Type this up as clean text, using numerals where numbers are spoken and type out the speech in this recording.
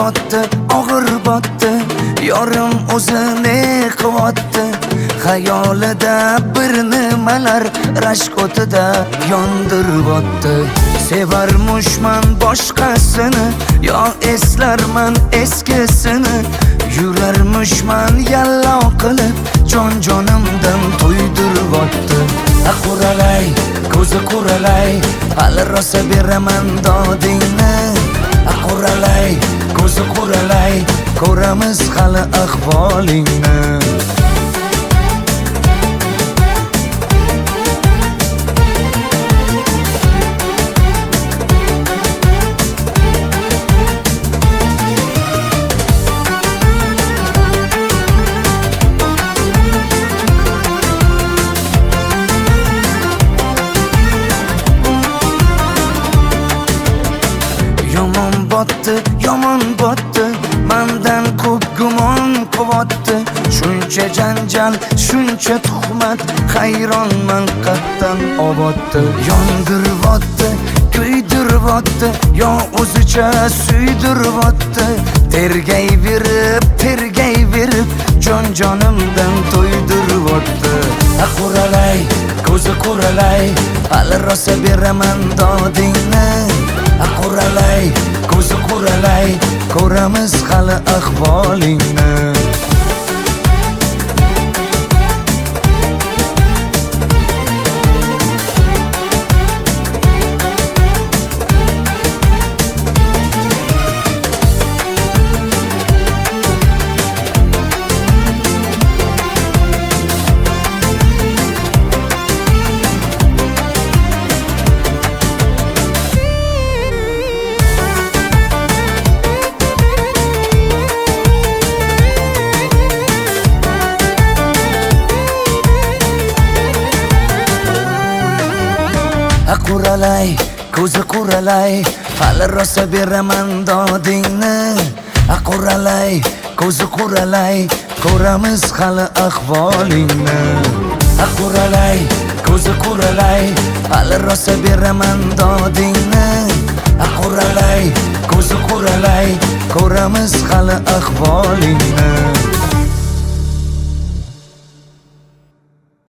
botdi, og'ir botdi, yorim o'zini qilyapti. Xayolida bir nimalar rashk o'tida yondiryapti. Sevarmushman boshqasini, yo eslarman eskisini. Yurarmushman yallo qilib, jonimdan to'ydiryapti. Quralay, ko'zi quralay, hali rosa beraman dodingni. Quralay, ko'zi quralay, ko'ramiz hali ahvolingni. Yomon botdi, mendan ko'p gumon qilyapti. Shuncha janjal, shuncha tuhmat, hayronman qatdan oboddi. Yondiryapti, kuydiryapti, yo o'zicha suydiryapti. Tergayverib, jonimdan to'ydiryapti. Quralay, ko'zi quralay, hali rosa beraman dodingni. Quralay, ko'zi quralay, ko'ramiz hali ahvolingni. Quralay, ko'zi quralay, hali rosa beraman dodingni. Quralay, ko'zi quralay, ko'ramiz hali ahvolingni. Quralay, ko'zi quralay, hali rosa beraman dodingni. Quralay, ko'zi quralay, ko'ramiz hali ahvolingni.